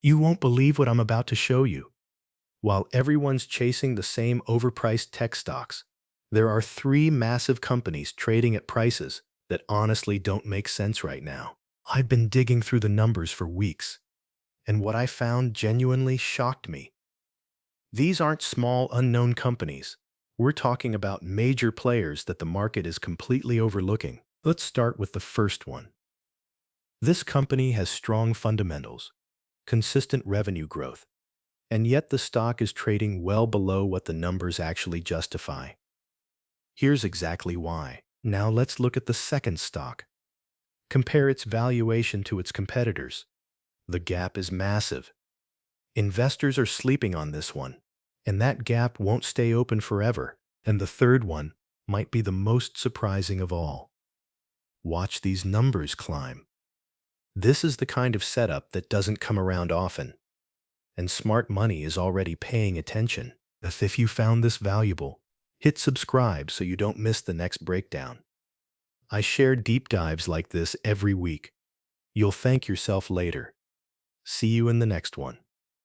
You won't believe what I'm about to show you. While everyone's chasing the same overpriced tech stocks, there are three massive companies trading at prices that honestly don't make sense right now. I've been digging through the numbers for weeks, and what I found genuinely shocked me. These aren't small, unknown companies. We're talking about major players that the market is completely overlooking. Let's start with the first one. This company has strong fundamentals, consistent revenue growth, and yet the stock is trading well below what the numbers actually justify. Here's exactly why. Now let's look at the second stock. Compare its valuation to its competitors. The gap is massive. Investors are sleeping on this one, and that gap won't stay open forever. And the third one might be the most surprising of all. Watch these numbers climb. This is the kind of setup that doesn't come around often, and smart money is already paying attention. If you found this valuable, hit subscribe so you don't miss the next breakdown. I share deep dives like this every week. You'll thank yourself later. See you in the next one.